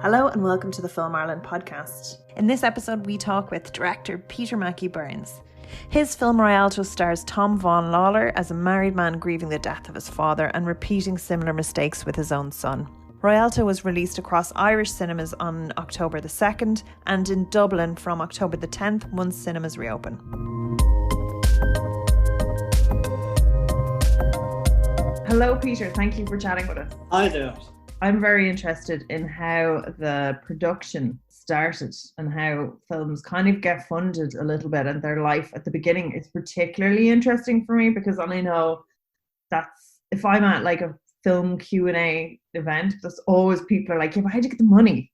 Hello and welcome to the Film Ireland podcast. In this episode we talk with director Peter Mackie Burns. His film Rialto stars Tom Vaughan-Lawlor as a married man grieving the death of his father and repeating similar mistakes with his own son. Rialto was released across Irish cinemas on October the 2nd and in Dublin from October the 10th once cinemas reopen. Hello Peter, thank you for chatting with us. Hi there. I'm very interested in how the production started and how films kind of get funded a little bit, and their life at the beginning is particularly interesting for me because I know that's, if I'm at like a film Q&A event, there's always people are like, yeah, but how do you get the money?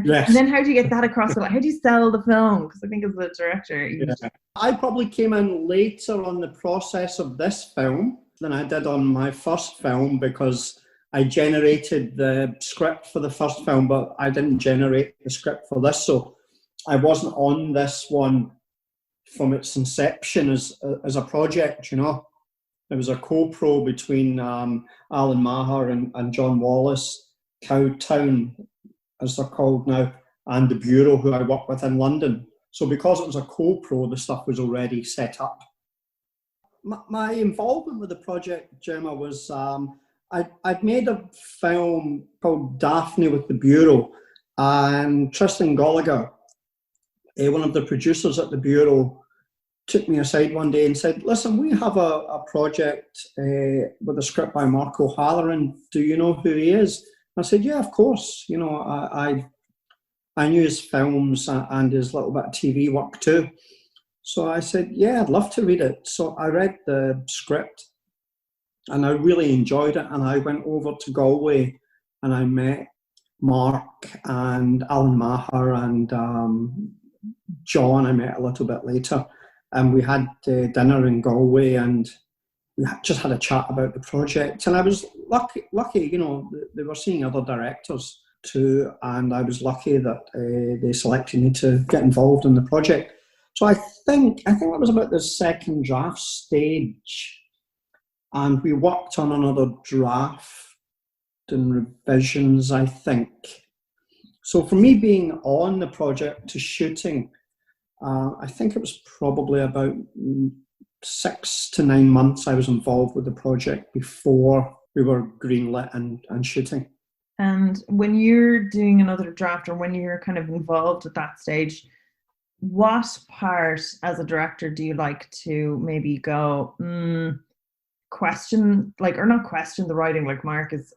Yes. And then how do you get that across? How do you sell the film? Because I think as a director, I probably came in later on the process of this film than I did on my first film because I generated the script for the first film, but I didn't generate the script for this. So I wasn't on this one from its inception as a project, you know. It was a co-pro between Alan Maher and John Wallace, Cowtown, as they're called now, and the Bureau, who I work with in London. So because it was a co-pro, the stuff was already set up. My involvement with the project, Gemma, was I'd made a film called Daphne with the Bureau, and Tristan Gallagher, one of the producers at the Bureau, took me aside one day and said, listen, we have a project with a script by Mark O'Halloran. Do you know who he is? I said, yeah, of course. You know, I knew his films and his little bit of TV work too. So I said, yeah, I'd love to read it. So I read the script and I really enjoyed it. And I went over to Galway and I met Mark and Alan Maher and John I met a little bit later. And we had dinner in Galway and we just had a chat about the project. And I was lucky, you know, they were seeing other directors too. And I was lucky that they selected me to get involved in the project. So I think that was about the second draft stage. And we worked on another draft and revisions, I think. So for me being on the project to shooting, I think it was probably about 6 to 9 months I was involved with the project before we were greenlit and shooting. And when you're doing another draft or when you're kind of involved at that stage, what part as a director do you like to maybe go, question, like, or not question the writing? Like Mark is,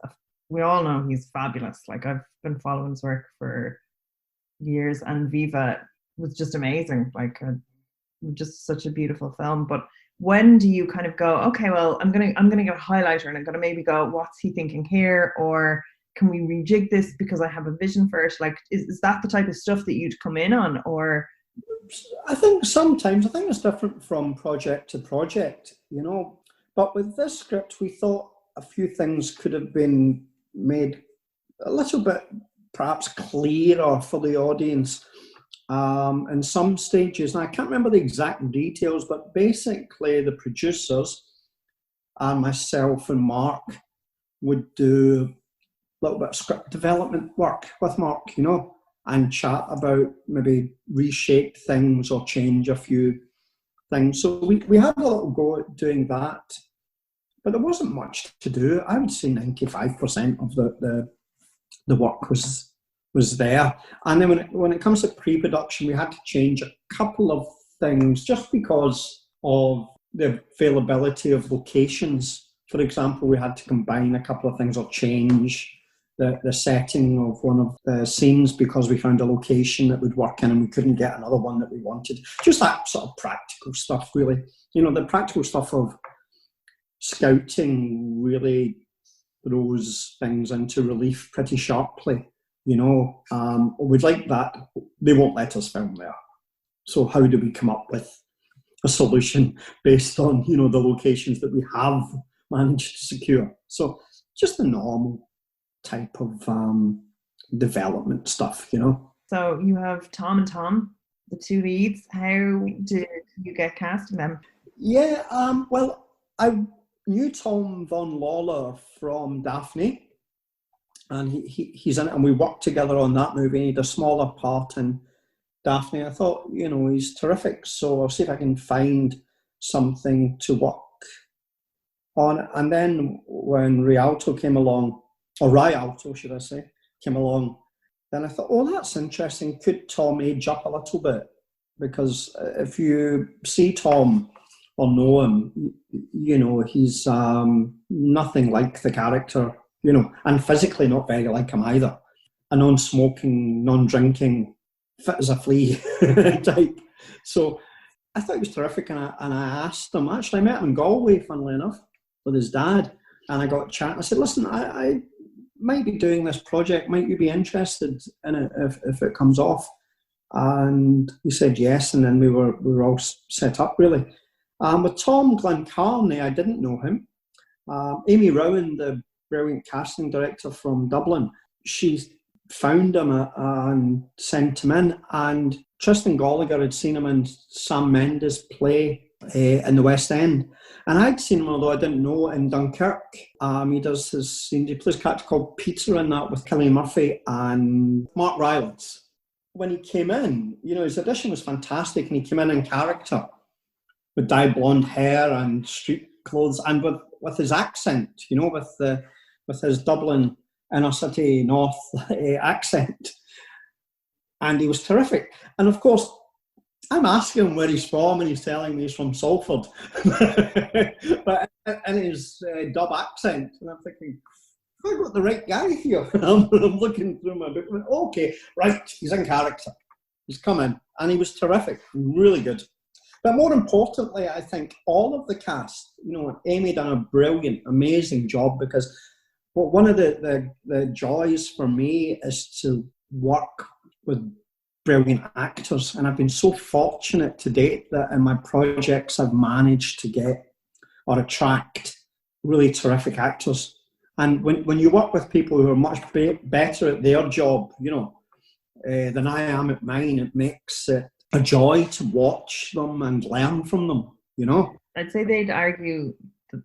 we all know he's fabulous. Like I've been following his work for years, and Viva was just amazing. Like just such a beautiful film. But when do you kind of go, okay, well, I'm gonna get a highlighter and I'm gonna maybe go, what's he thinking here? Or can we rejig this because I have a vision for it? Like, is that the type of stuff that you'd come in on? Or I think sometimes, I think it's different from project to project, you know. But with this script, we thought a few things could have been made a little bit perhaps clearer for the audience in some stages. And I can't remember the exact details, but basically the producers and myself and Mark would do a little bit of script development work with Mark, you know, and chat about maybe reshape things or change a few things. So we had a little go at doing that, but there wasn't much to do. I would say 95% of the work was there. And then when it comes to pre-production, we had to change a couple of things just because of the availability of locations. For example, we had to combine a couple of things or change the setting of one of the scenes because we found a location that would work in and we couldn't get another one that we wanted. Just that sort of practical stuff, really. You know, the practical stuff of scouting really throws things into relief pretty sharply. You know, we'd like that. They won't let us film there. So how do we come up with a solution based on, you know, the locations that we have managed to secure? So just the normal type of development stuff, you know. So you have Tom and Tom, the two leads. How did you get cast in them? Yeah, well, I knew Tom Vaughan-Lawor from Daphne, and he's in it, and we worked together on that movie. He had a smaller part in Daphne. I thought, he's terrific, so I'll see if I can find something to work on. And then when Rialto came along, or Rialto should I say, came along, then I thought, oh, that's interesting. Could Tom age up a little bit? Because if you see Tom or know him, he's nothing like the character, and physically not very like him either. A non-smoking, non-drinking, fit as a flea type. So I thought he was terrific, and I asked him, actually I met him in Galway, funnily enough, with his dad, and I got chatting. I said, listen, I might be doing this project, might you be interested in it if it comes off? And he said yes, and then we were all set up really. With Tom Glencarney, I didn't know him. Amy Rowan, the brilliant casting director from Dublin, she found him and sent him in, and Tristan Gallagher had seen him in Sam Mendes' play in the West End, and I'd seen him, although I didn't know, in Dunkirk. He plays a character called Peter in that with Cillian Murphy and Mark Rylance. When he came in, his audition was fantastic, and he came in character with dyed blonde hair and street clothes, and with his accent, with his Dublin inner city north accent, and he was terrific. And of course, I'm asking him where he's from, and he's telling me he's from Salford, but in his dub accent, and I'm thinking, I got the right guy here. I'm looking through my book, and okay, right, he's in character. He's come in, and he was terrific, really good. But more importantly, I think all of the cast, Amy done a brilliant, amazing job, because one of the joys for me is to work with brilliant actors, and I've been so fortunate to date that in my projects I've managed to get or attract really terrific actors. And when you work with people who are much better at their job, than I am at mine, it makes it a joy to watch them and learn from them, I'd say they'd argue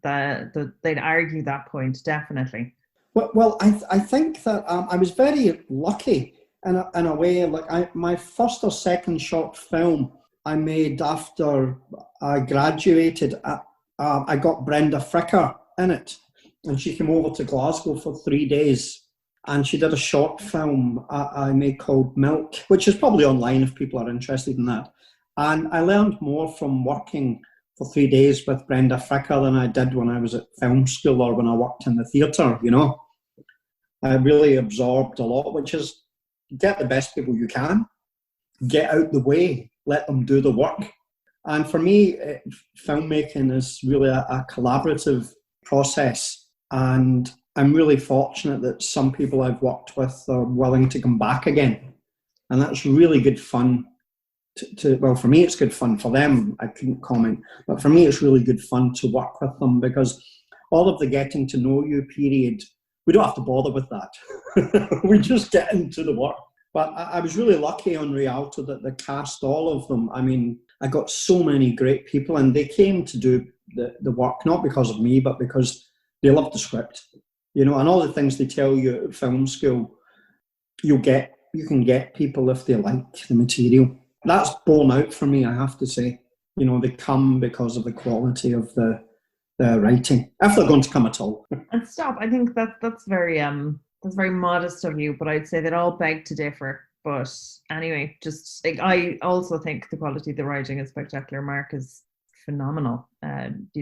that point, definitely. Well, I think that I was very lucky in a way. Like my first or second short film I made after I graduated, I got Brenda Fricker in it, and she came over to Glasgow for 3 days, and she did a short film I made called Milk, which is probably online if people are interested in that. And I learned more from working for 3 days with Brenda Fricker than I did when I was at film school or when I worked in the theatre, I really absorbed a lot, which is get the best people you can, get out the way, let them do the work. And for me, filmmaking is really a collaborative process, and I'm really fortunate that some people I've worked with are willing to come back again. And that's really good fun well, for me, it's good fun. For them, I couldn't comment. But for me, it's really good fun to work with them, because all of the getting to know you period, we don't have to bother with that. We just get into the work. But I was really lucky on Rialto that the cast, all of them, I got so many great people, and they came to do the work, not because of me, but because they loved the script. And all the things they tell you at film school, you can get people if they like the material. That's borne out for me, I have to say. They come because of the quality of the writing, if they're going to come at all. And stop. I think that's very modest of you, but I'd say that all beg to differ. But anyway, just I also think the quality of the writing is spectacular. Mark is phenomenal.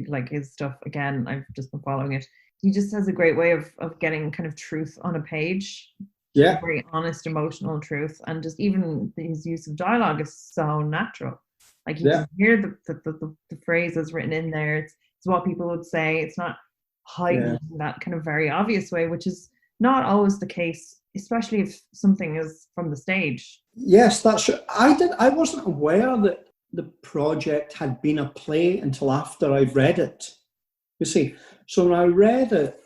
Like his stuff again. I've just been following it. He just has a great way of getting kind of truth on a page. Yeah. Very honest, emotional truth, and just even his use of dialogue is so natural. Like you can hear the phrases written in there. It's what people would say. It's not heightened in that kind of very obvious way, which is not always the case, especially if something is from the stage. Yes, that's true. I wasn't aware that the project had been a play until after I'd read it. You see, so when I read it,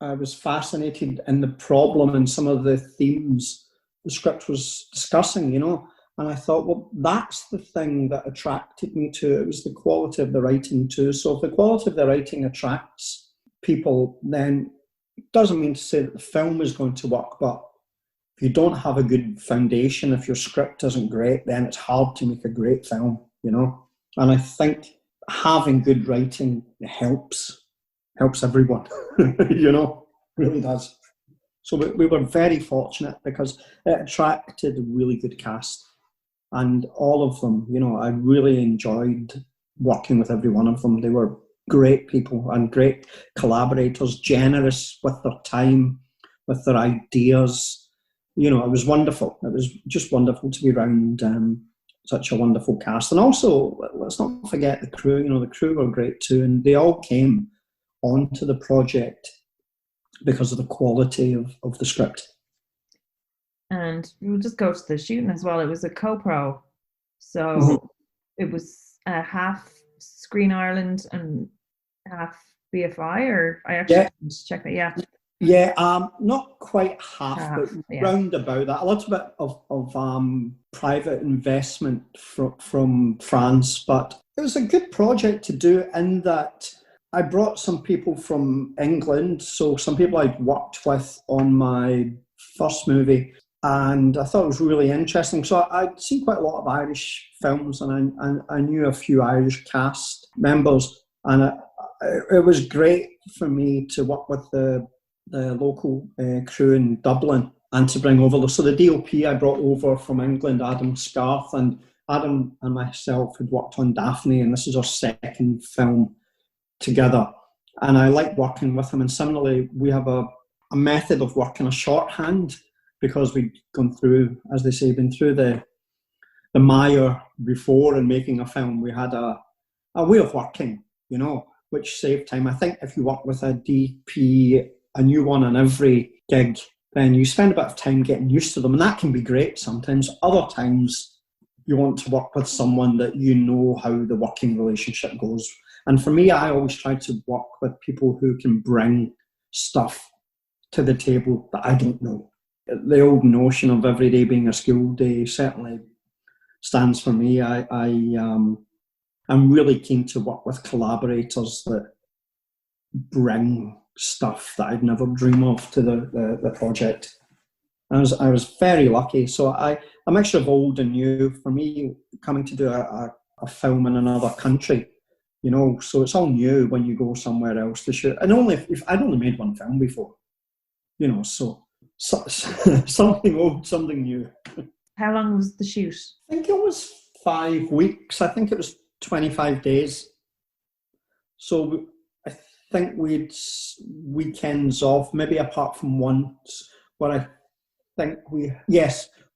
I was fascinated in the problem and some of the themes the script was discussing, and I thought, well, that's the thing that attracted me to it. It was the quality of the writing too. So if the quality of the writing attracts people, then, doesn't mean to say that the film is going to work, but if you don't have a good foundation, if your script isn't great, then it's hard to make a great film, you know? And I think having good writing helps everyone, you know, really does. So we were very fortunate because it attracted a really good cast. And all of them, you know, I really enjoyed working with every one of them. They were great people and great collaborators, generous with their time, with their ideas. You know, it was wonderful. It was just wonderful to be around such a wonderful cast. And also, let's not forget the crew. You know, the crew were great too. And they all came onto the project because of the quality of the script. And we'll just go to the shooting as well. It was a co-pro. So it was half Screen Ireland and half BFI, or I actually didn't check that. Yeah. Yeah, not quite half, but round about that. A little bit of private investment from France, but it was a good project to do in that I brought some people from England, so some people I'd worked with on my first movie, and I thought it was really interesting. So I'd seen quite a lot of Irish films, and I knew a few Irish cast members, and it was great for me to work with the local crew in Dublin and to bring over. So the DOP I brought over from England, Adam Scarth, and Adam and myself had worked on Daphne, and this is our second film together. And I like working with him. And similarly, we have a method of working, a shorthand, because we'd gone through, as they say, been through the mire before in making a film. We had a way of working, you know, which saved time. I think if you work with a DP, a new one on every gig, then you spend a bit of time getting used to them, and that can be great sometimes. Other times you want to work with someone that you know how the working relationship goes. And for me, I always try to work with people who can bring stuff to the table that I don't know. The old notion of every day being a school day certainly stands for me. I'm really keen to work with collaborators that bring stuff that I'd never dream of to the project. I was very lucky. So a mixture of old and new. For me, coming to do a film in another country, you know, so it's all new when you go somewhere else to shoot. And if I'd only made one film before, you know, so something old, something new. How long was the shoot? I think it was 5 weeks. I think it was 25 days. So I think we'd weekends off, maybe apart from once where I think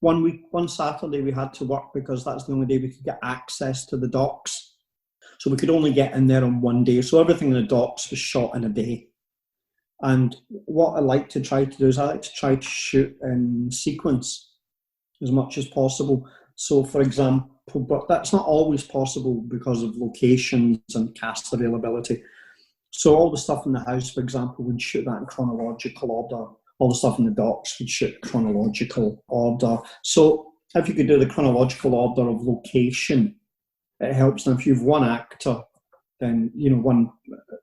one Saturday we had to work because that's the only day we could get access to the docks. So we could only get in there on one day. So everything in the docks was shot in a day. And what I like to try to do is I like to try to shoot in sequence as much as possible. So for example, but that's not always possible because of locations and cast availability. So all the stuff in the house, for example, we'd shoot that in chronological order. All the stuff in the docks, we'd shoot chronological order. So if you could do the chronological order of location, it helps. Now, if you've one actor, then, you know, one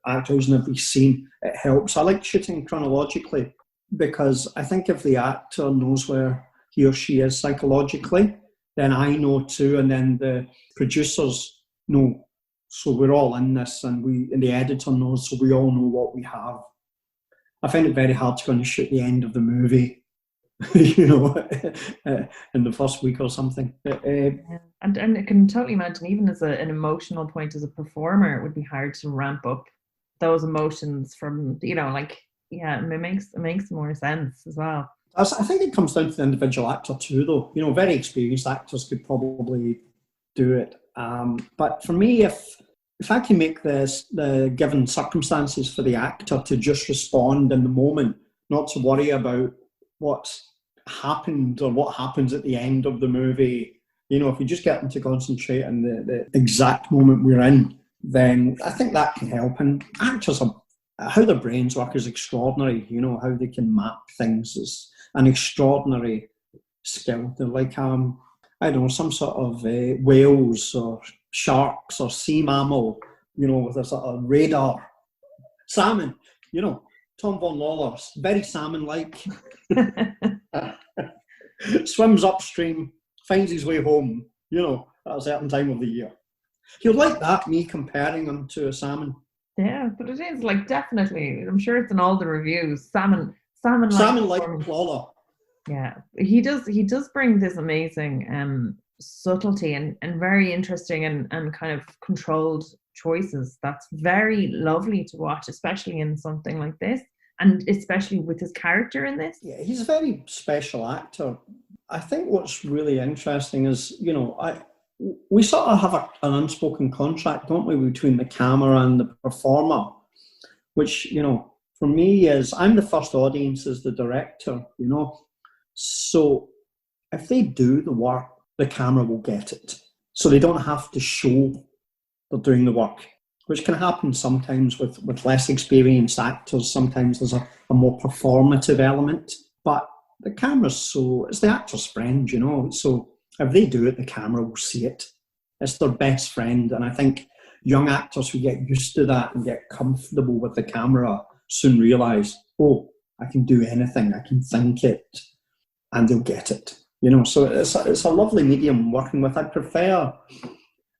actor who's in every scene, it helps. I like shooting chronologically because I think if the actor knows where he or she is psychologically, then I know too, and then the producers know. So we're all in this, and the editor knows, so we all know what we have. I find it very hard to go and shoot the end of the movie, you know, in the first week or something. And I can totally imagine, even as an emotional point as a performer, it would be hard to ramp up those emotions from, you know, like, yeah, it makes more sense as well. I think it comes down to the individual actor too, though. You know, very experienced actors could probably do it. But for me, if I can make the given circumstances for the actor to just respond in the moment, not to worry about what's happened or what happens at the end of the movie, you know, if you just get them to concentrate on the exact moment we're in, then I think that can help. And actors how their brains work is extraordinary. You know, how they can map things is an extraordinary skill. They're like, I don't know, some sort of whales or sharks or sea mammal, you know, with a sort of radar. Salmon, you know, Tom Vaughan-Lawlor, very salmon-like. Swims upstream, finds his way home, you know, at a certain time of the year. He'll like that, me comparing him to a salmon. Yeah, but it is like definitely. I'm sure it's in all the reviews. Salmon like Lawlor. Yeah, he does. He does bring this amazing subtlety and very interesting and kind of controlled choices. That's very lovely to watch, especially in something like this, and especially with his character in this. Yeah, he's a very special actor. I think what's really interesting is, you know, we sort of have an unspoken contract, don't we, between the camera and the performer, which, you know, for me is, I'm the first audience as the director, you know. So if they do the work, the camera will get it. So they don't have to show they're doing the work, which can happen sometimes with less experienced actors. Sometimes there's a more performative element. But the camera's it's the actor's friend, you know. So if they do it, the camera will see it. It's their best friend. And I think young actors who get used to that and get comfortable with the camera soon realise, oh, I can do anything. I can think it. And they'll get it. You know, so it's a lovely medium working with. I prefer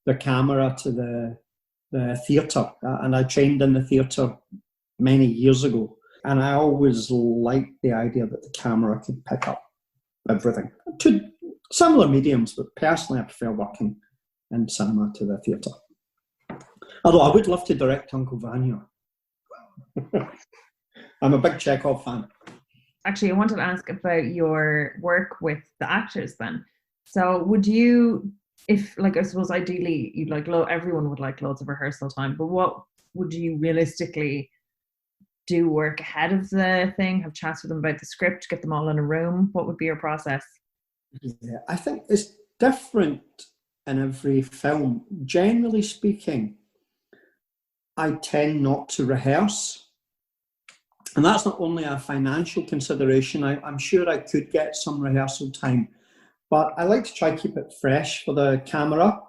the camera to the theatre. And I trained in the theatre many years ago. And I always liked the idea that the camera could pick up everything. To similar mediums, but personally I prefer working in cinema to the theatre. Although I would love to direct Uncle Vanya. I'm a big Chekhov fan. Actually, I wanted to ask about your work with the actors then. So would you, if like, I suppose ideally you'd like, everyone would like loads of rehearsal time, but what would you realistically do work ahead of the thing, have chats with them about the script, get them all in a room? What would be your process? Yeah, I think it's different in every film. Generally speaking, I tend not to rehearse. And that's not only a financial consideration. I'm sure I could get some rehearsal time, but I like to try to keep it fresh for the camera.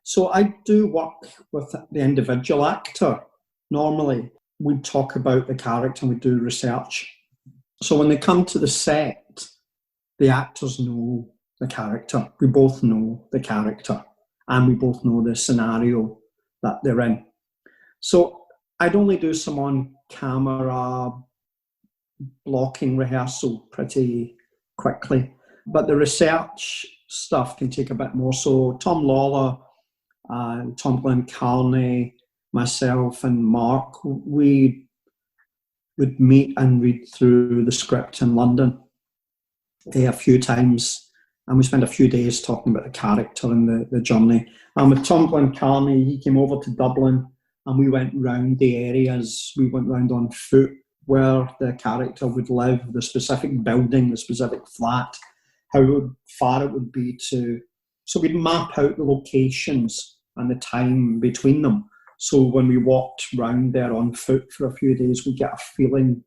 So I do work with the individual actor. Normally, we talk about the character and we do research. So when they come to the set, the actors know the character. We both know the character and we both know the scenario that they're in. So I'd only do some on-camera blocking rehearsal pretty quickly. But the research stuff can take a bit more. So Tom Lawlor, Tom Glencarney, myself and Mark, we would meet and read through the script in London a few times. And we spent a few days talking about the character and the journey. And with Tom Glencarney, he came over to Dublin and we went round the areas. We went round on foot where the character would live, the specific building, the specific flat, how far it would be to... So we'd map out the locations and the time between them. So when we walked round there on foot for a few days, we get a feeling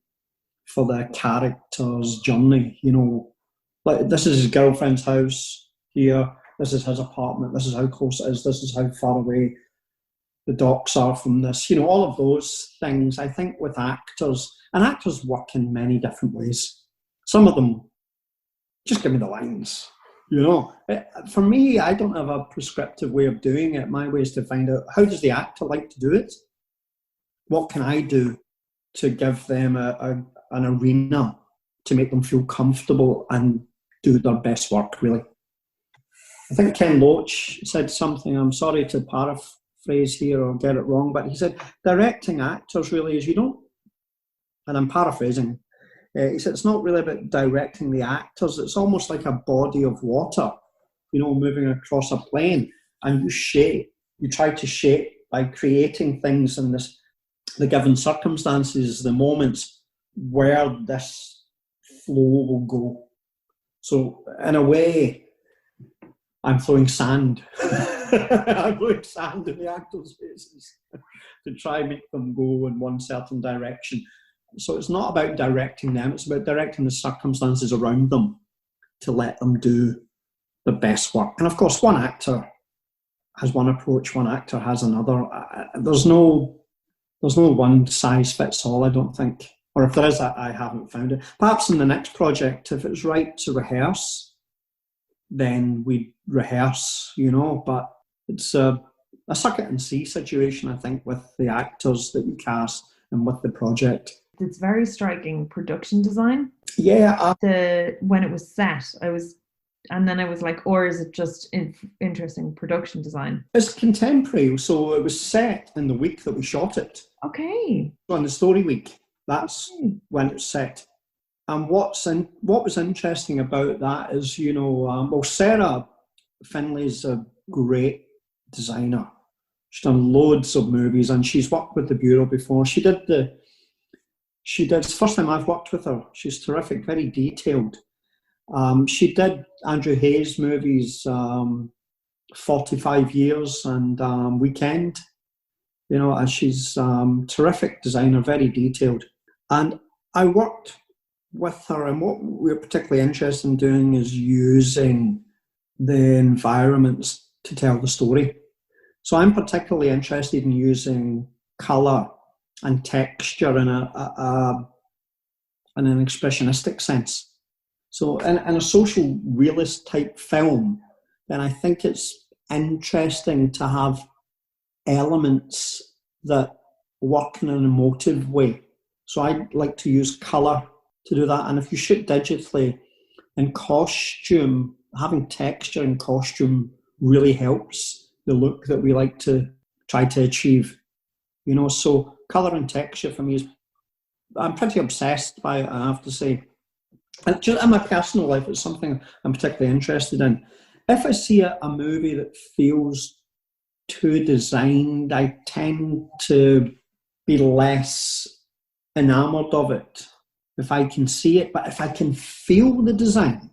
for the character's journey. You know, like this is his girlfriend's house here, this is his apartment, this is how close it is, this is how far away the docks are from this. You know, all of those things, I think with actors, and actors work in many different ways. Some of them, just give me the lines. You know, for me, I don't have a prescriptive way of doing it. My way is to find out, how does the actor like to do it? What can I do to give them an arena to make them feel comfortable and do their best work, really? I think Ken Loach said something, I'm sorry to paraphrase here or get it wrong, but he said, directing actors really is, you don't, and I'm paraphrasing, he said, it's not really about directing the actors. It's almost like a body of water, you know, moving across a plane. And you try to shape by creating things in the given circumstances, the moments where this flow will go. So in a way, I'm throwing sand. I'm throwing sand in the actors' faces to try and make them go in one certain direction. So it's not about directing them, it's about directing the circumstances around them to let them do the best work. And of course, one actor has one approach, one actor has another. There's no There's no one size fits all, I don't think. Or if there is, I haven't found it. Perhaps in the next project, if it's right to rehearse, then we rehearse, but it's a suck it and see situation, I think, with the actors that you cast and with the project. It's very striking production design. Yeah. When it was set, and then I was like, or is it just interesting production design? It's contemporary, so it was set in the week that we shot it. Okay. So on the story week, that's when it's set. And what was interesting about that is, Sarah Finlay's a great designer. She's done loads of movies, and she's worked with the Bureau before. It's the first time I've worked with her. She's terrific, very detailed. She did Andrew Hayes movies, 45 Years and Weekend, and she's terrific designer, very detailed. And I worked with her, and what we're particularly interested in doing is using the environments to tell the story. So I'm particularly interested in using colour and texture in an expressionistic sense. So in a social realist type film, then I think it's interesting to have elements that work in an emotive way. So I like to use colour to do that. And if you shoot digitally, in costume, having texture in costume really helps the look that we like to try to achieve. So colour and texture for me I'm pretty obsessed by it, I have to say. And just in my personal life, it's something I'm particularly interested in. If I see a movie that feels too designed, I tend to be less enamoured of it. If I can see it, but if I can feel the design,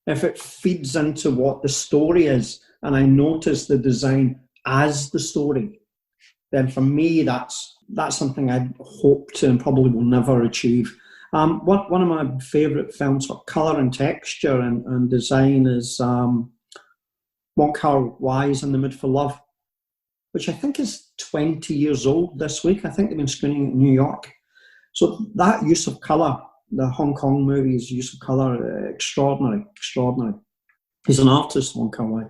if it feeds into what the story is, and I notice the design as the story, then for me, that's something I hope to and probably will never achieve. One of my favourite films for colour and texture and design is Wong Kar-wai's In the Mood for Love, which I think is 20 years old this week. I think they've been screening it in New York. So that use of colour, the Hong Kong movie's use of colour, extraordinary. He's an artist, Wong Kar-wai.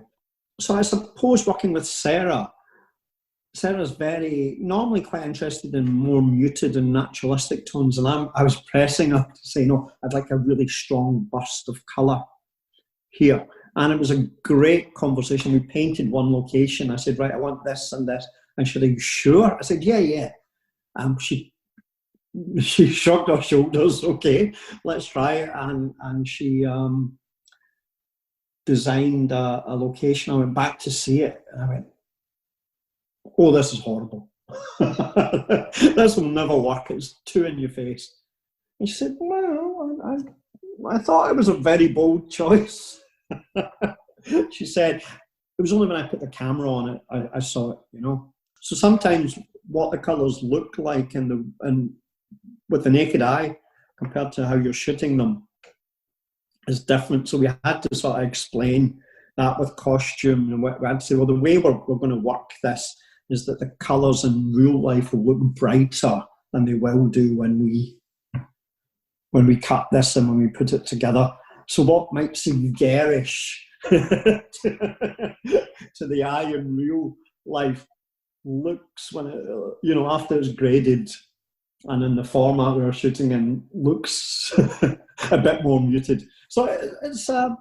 So I suppose working with Sarah's normally quite interested in more muted and naturalistic tones, and I was pressing her to say, no, I'd like a really strong burst of colour here. And it was a great conversation. We painted one location. I said, right, I want this and this. And she said, are you sure? I said, yeah. She shrugged her shoulders, okay, let's try it. And she designed a location. I went back to see it, and I went, oh, this is horrible. This will never work. It's too in your face. And she said, well, I thought it was a very bold choice. She said, it was only when I put the camera on it, I saw it, So sometimes what the colours look like with the naked eye compared to how you're shooting them is different. So we had to sort of explain that with costume, and we had to say, well, the way we're going to work this is that the colours in real life will look brighter than they will do when we cut this and when we put it together. So what might seem garish to the eye in real life looks when it, after it's graded and in the format we were shooting in, looks a bit more muted. So it's a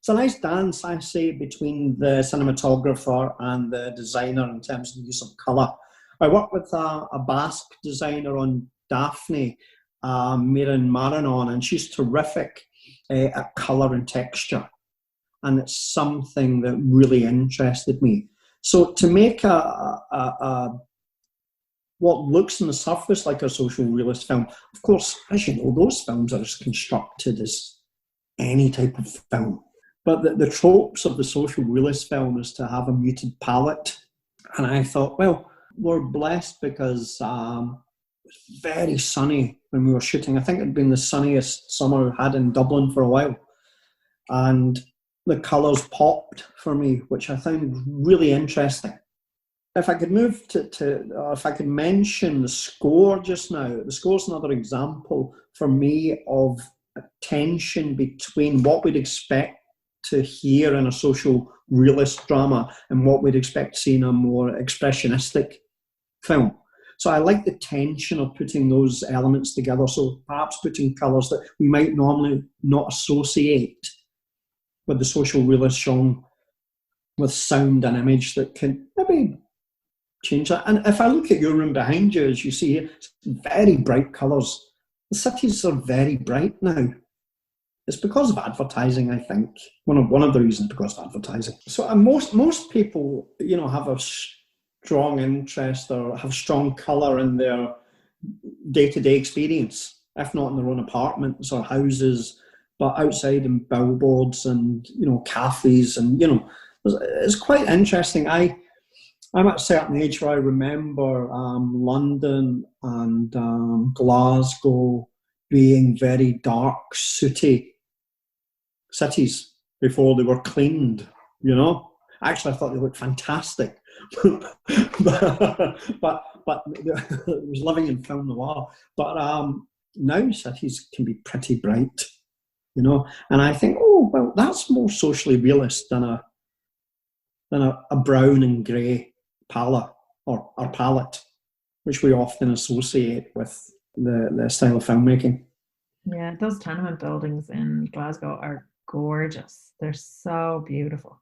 nice dance, I say, between the cinematographer and the designer in terms of the use of colour. I worked with a Basque designer on Daphne, Miran Maranon, and she's terrific at colour and texture. And it's something that really interested me. So to make what looks on the surface like a social realist film, of course, as you know, those films are as constructed as any type of film. But the tropes of the social realist film is to have a muted palette. And I thought, well, we're blessed because it was very sunny when we were shooting. I think it had been the sunniest summer we've had in Dublin for a while. And the colours popped for me, which I found really interesting. if I could move if I could mention the score just now, the score's another example for me of a tension between what we'd expect to hear in a social realist drama and what we'd expect to see in a more expressionistic film. So I like the tension of putting those elements together. So perhaps putting colours that we might normally not associate with the social realist genre, with sound and image that can maybe change that. And if I look at your room behind you, as you see here, it's very bright colours. The cities are very bright now. It's because of advertising, I think. One of the reasons because of advertising. So most people, have a strong interest or have strong colour in their day-to-day experience, if not in their own apartments or houses, but outside in billboards and, cafes and, it's quite interesting. I'm at a certain age where I remember London and Glasgow being very dark, sooty cities before they were cleaned, Actually, I thought they looked fantastic. but it was living in film noir. But now cities can be pretty bright, And I think, oh, well, that's more socially realist than a brown and grey palette or palette, which we often associate with the style of filmmaking. Yeah, those tenement buildings in Glasgow are gorgeous. They're so beautiful.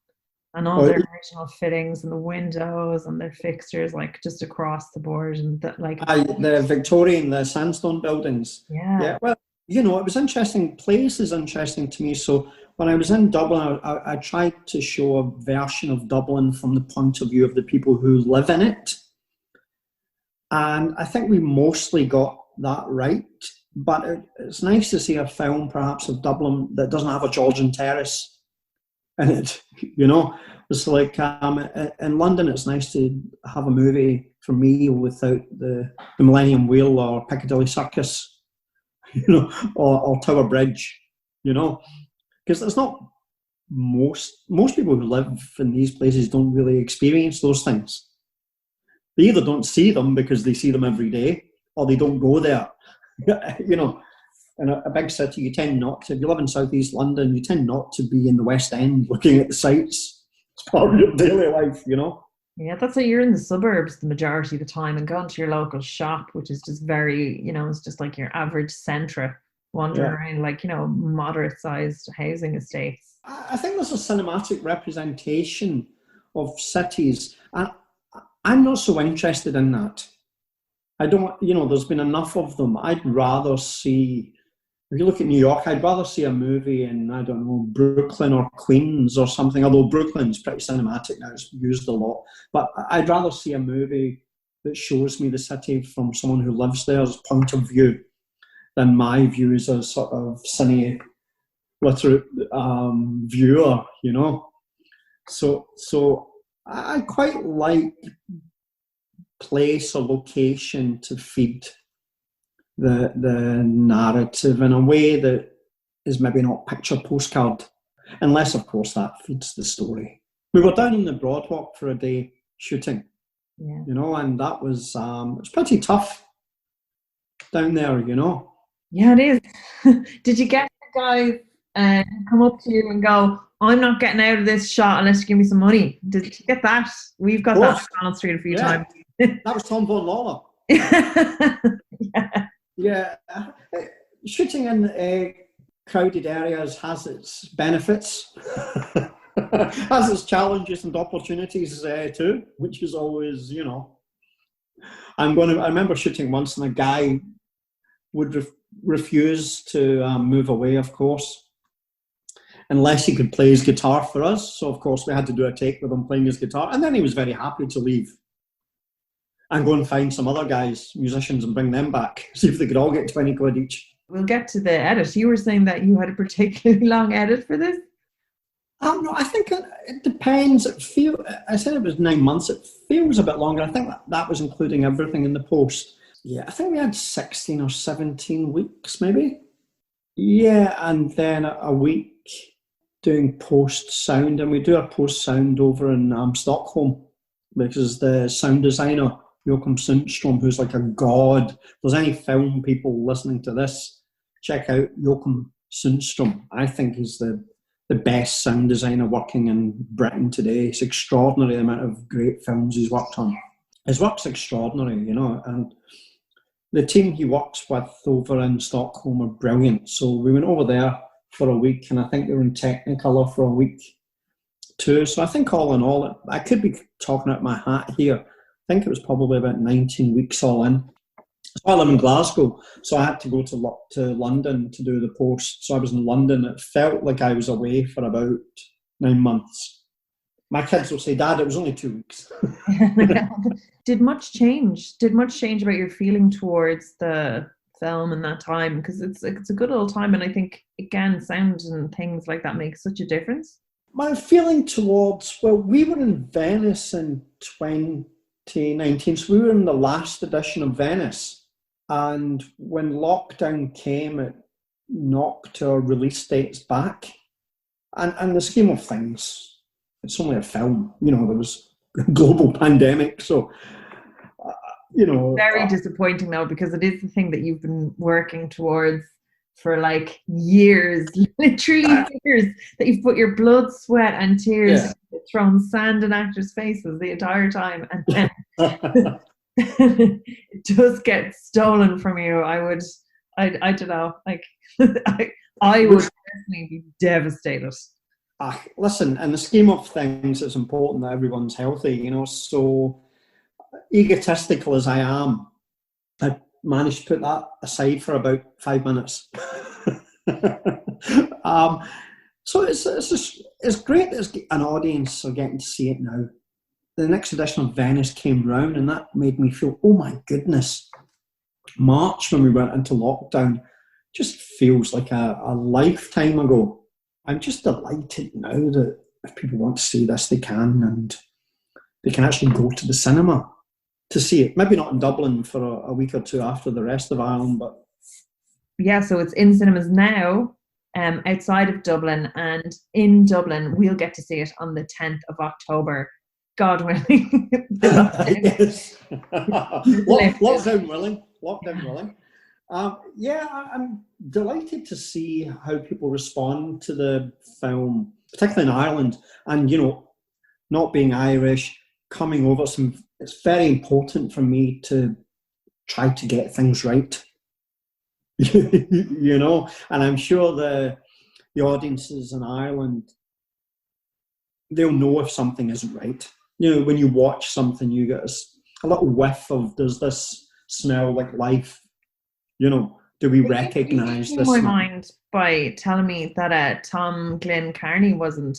And all their original fittings and the windows and their fixtures, like just across the board, and the Victorian, the sandstone buildings. Yeah. Well, it was interesting. Place is interesting to me. So when I was in Dublin, I tried to show a version of Dublin from the point of view of the people who live in it, and I think we mostly got that right. But it's nice to see a film, perhaps, of Dublin that doesn't have a Georgian terrace in it. It's like in London, it's nice to have a movie for me without the Millennium Wheel or Piccadilly Circus, or Tower Bridge, because there's not most people who live in these places don't really experience those things. They either don't see them because they see them every day, or they don't go there. In a big city, you tend not to. If you live in southeast London, you tend not to be in the West End looking at the sights. It's part of your daily life, Yeah, that's why you're in the suburbs the majority of the time and going to your local shop, which is just very, it's just like your average Centra wandering around, like, moderate-sized housing estates. I think there's a cinematic representation of cities. I'm not so interested in that. I don't, there's been enough of them. I'd rather see, if you look at New York, I'd rather see a movie in, I don't know, Brooklyn or Queens or something, although Brooklyn's pretty cinematic now, it's used a lot. But I'd rather see a movie that shows me the city from someone who lives there's point of view than my view as a sort of cine literate viewer, So I quite like place or location to feed the narrative in a way that is maybe not picture postcard, unless of course that feeds the story. We were down in the Broadwalk for a day shooting, and that was it's pretty tough down there, Yeah, it is. Did you get the guy come up to you and go, "I'm not getting out of this shot unless you give me some money"? Did you get that? We've got that on Street a few times. That was Tom Vaughan-Lawlor. Yeah. Shooting in crowded areas has its benefits, has its challenges and opportunities too, which is always, I remember shooting once and a guy would refuse to move away, of course, unless he could play his guitar for us. So, of course, we had to do a take with him playing his guitar. And then he was very happy to leave and go and find some other guys, musicians, and bring them back, see if they could all get 20 quid each. We'll get to the edit. You were saying that you had a particularly long edit for this? No, I think it depends. I said it was 9 months. It feels a bit longer. I think that was including everything in the post. Yeah, I think we had 16 or 17 weeks, maybe. Yeah, and then a week doing post-sound. And we do our post-sound over in Stockholm. because the sound designer, Joachim Sundstrom, who's like a god. If there's any film people listening to this, check out Joachim Sundstrom. I think he's the best sound designer working in Britain today. It's extraordinary the amount of great films he's worked on. His work's extraordinary, you know, and the team he works with over in Stockholm are brilliant. So we went over there for a week, and I think they were in Technicolor for a week too. So I think all in all, I could be talking out my hat here. I think it was probably about 19 weeks all in. So I live in Glasgow, so I had to go to London to do the post. So I was in London. It felt like I was away for about 9 months. My kids will say, "Dad, it was only 2 weeks." Did much change? Did much change about your feeling towards the film in that time? Because it's a good old time, and I think again, sound and things like that make such a difference. My feeling towards, well, we were in Venice in 2019, so we were in the last edition of Venice. And when lockdown came, it knocked our release dates back. And in the scheme of things, it's only a film. You know, there was a global pandemic, so, you know. Very disappointing, though, because it is the thing that you've been working towards for like years, literally years, that you've put your blood, sweat and tears, thrown sand in actors' faces the entire time. And then it does get stolen from you. I don't know, like I would personally be devastated. Listen, in the scheme of things, it's important that everyone's healthy, you know, so egotistical as I am, I managed to put that aside for about 5 minutes. So it's great that an audience are getting to see it now. The next edition of Venice came round, and that made me feel, oh my goodness, March when we went into lockdown just feels like a lifetime ago. I'm just delighted now that if people want to see this, they can, and they can actually go to the cinema to see it. Maybe not in Dublin for a week or two after the rest of Ireland, but yeah, so it's in cinemas now, outside of Dublin, and in Dublin we'll get to see it on the 10th of October. God willing. Yes. Lockdown willing. Yeah, I'm delighted to see how people respond to the film, particularly in Ireland. And, you know, not being Irish, coming over, it's very important for me to try to get things right. You know, and I'm sure the audiences in Ireland, they'll know if something isn't right. You know, when you watch something, you get a little whiff of, does this smell like life? You know, do we recognise this? You my mind by telling me that Tom Glyn Carney wasn't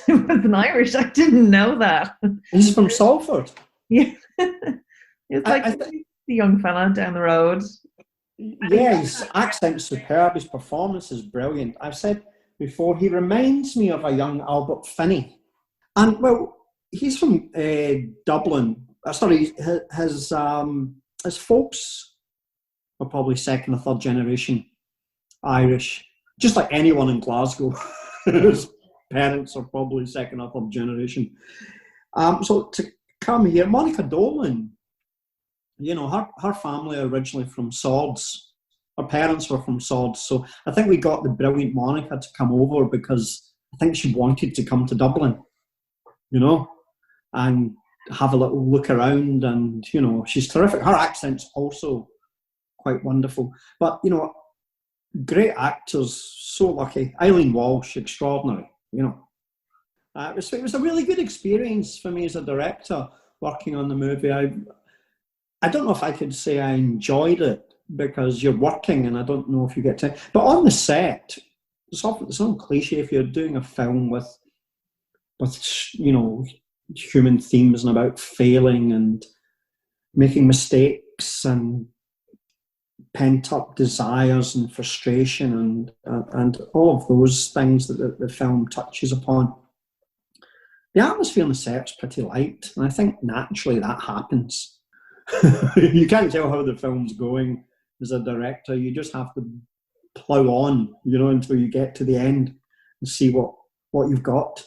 Irish. I didn't know that. He's from Salford. Yeah, it's like the young fella down the road. Yeah, his accent's superb. His performance is brilliant. I've said before, he reminds me of a young Albert Finney. And, well, he's from Dublin. Sorry, his folks are probably second or third generation Irish, just like anyone in Glasgow. His parents are probably second or third generation. So to come here, Monica Dolan, you know, her family are originally from Swords. Her parents were from Swords. So I think we got the brilliant Monica to come over because I think she wanted to come to Dublin, you know, and have a little look around. And, you know, she's terrific. Her accent's also quite wonderful. But, you know, great actors, so lucky. Eileen Walsh, extraordinary, you know. It was a really good experience for me as a director working on the movie. I don't know if I could say I enjoyed it because you're working and I don't know if you get to... But on the set, it's often cliche if you're doing a film with you know, human themes and about failing and making mistakes and pent-up desires and frustration and all of those things that the film touches upon. The atmosphere on the set's pretty light, and I think naturally that happens. You can't tell how the film's going as a director. You just have to plough on, you know, until you get to the end and see what you've got.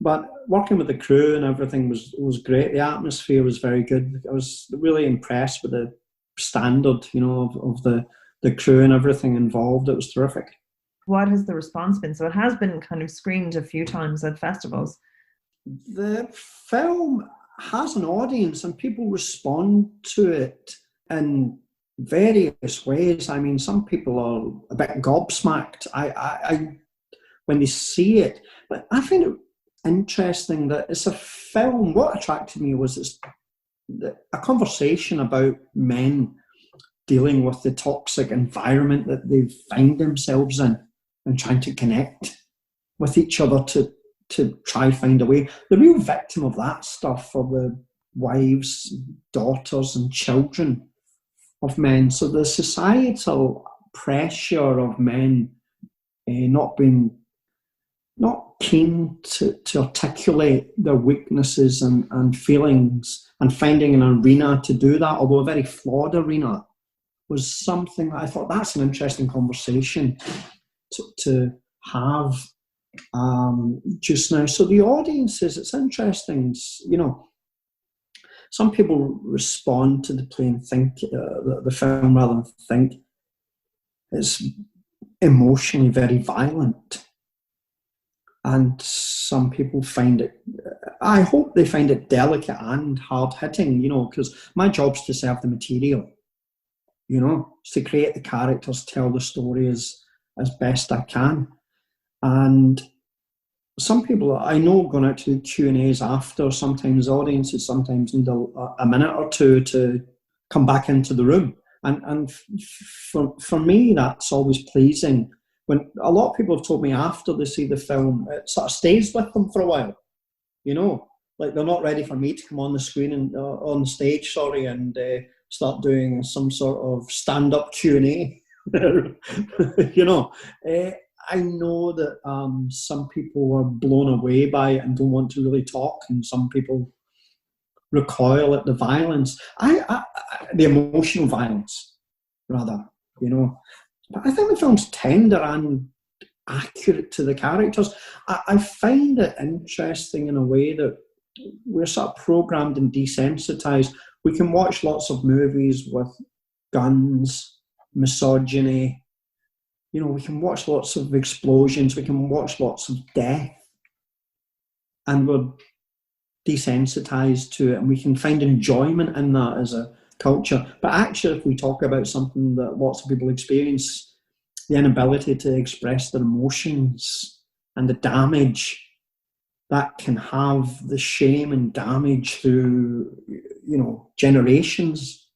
But working with the crew and everything was great. The atmosphere was very good. I was really impressed with the standard, of the crew and everything involved. It was terrific. What has the response been? So it has been kind of screened a few times at festivals. The film has an audience and people respond to it in various ways. I mean, some people are a bit gobsmacked when they see it. But I find it interesting that it's a film. What attracted me was it's a conversation about men dealing with the toxic environment that they find themselves in and trying to connect with each other to try find a way. The real victim of that stuff are the wives, daughters and children of men. So the societal pressure of men not keen to articulate their weaknesses and feelings and finding an arena to do that, although a very flawed arena, was something that I thought that's an interesting conversation to have just now. So the audiences, it's interesting, some people respond to the play and think the film rather than think it's emotionally very violent. And some people find it, I hope they find it delicate and hard-hitting, because my job's to serve the material, it's to create the characters, tell the story as best I can. And some people, I know, going out to the Q&As after, sometimes audiences sometimes need a minute or two to come back into the room. And for me, that's always pleasing. When a lot of people have told me after they see the film, it sort of stays with them for a while, like they're not ready for me to come on the screen and on the stage, and start doing some sort of stand-up Q&A. I know that some people are blown away by it and don't want to really talk, and some people recoil at the violence, the emotional violence, rather, But I think the film's tender and accurate to the characters. I find it interesting in a way that we're sort of programmed and desensitized. We can watch lots of movies with guns, misogyny, we can watch lots of explosions, we can watch lots of death, and we're desensitized to it, and we can find enjoyment in that as a culture. But actually, if we talk about something that lots of people experience, the inability to express their emotions and the damage that can have, the shame and damage through, generations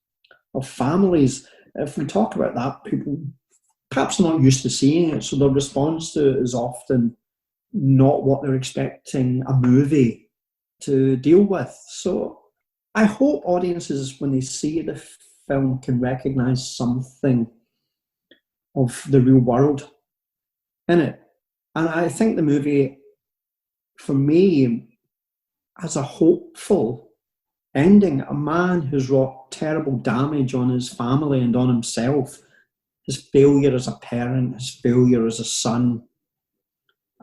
of families. If we talk about that, people perhaps not used to seeing it, so their response to it is often not what they're expecting a movie to deal with. So I hope audiences, when they see the film, can recognise something of the real world in it. And I think the movie, for me, has a hopeful ending. A man who's wrought terrible damage on his family and on himself, his failure as a parent, his failure as a son,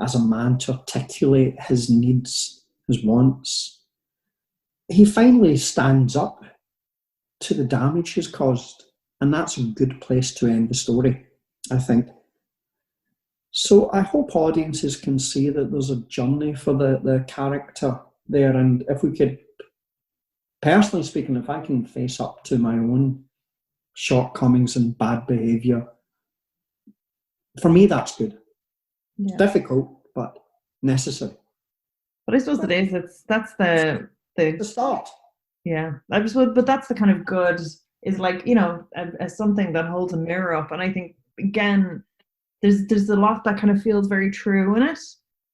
as a man to articulate his needs, his wants. He finally stands up to the damage he's caused, and that's a good place to end the story, I think. So I hope audiences can see that there's a journey for the character there, and if we could, personally speaking, if I can face up to my own shortcomings and bad behaviour, for me that's good. Yeah. Difficult, but necessary. But I suppose it is. That's the start. Yeah, but that's the kind of good, is like, as something that holds a mirror up. And I think, again, there's a lot that kind of feels very true in it.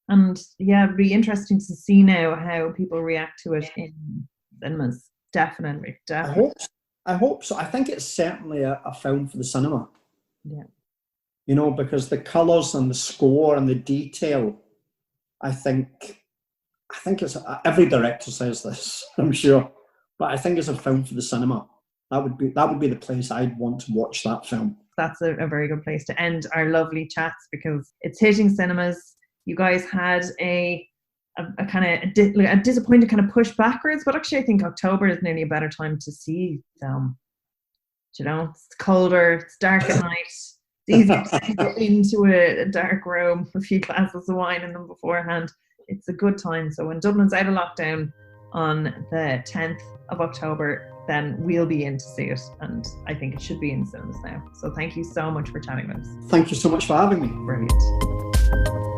And yeah, it'd be interesting to see now how people react to it in cinemas. Definitely. I hope so. I think it's certainly a film for the cinema. Yeah. Because the colours and the score and the detail, I think it's, every director says this, I'm sure, but I think it's a film for the cinema. That would be the place I'd want to watch that film. That's a very good place to end our lovely chats, because it's hitting cinemas. You guys had a a kind of a disappointed kind of push backwards. But actually, I think October is nearly a better time to see film. You know, it's colder, it's dark at night. It's easy to go into a dark room, a few glasses of wine in them beforehand. It's a good time. So when Dublin's out of lockdown on the 10th of October, then we'll be in to see it. And I think it should be in cinemas now. So thank you so much for chatting with us. Thank you so much for having me. Brilliant.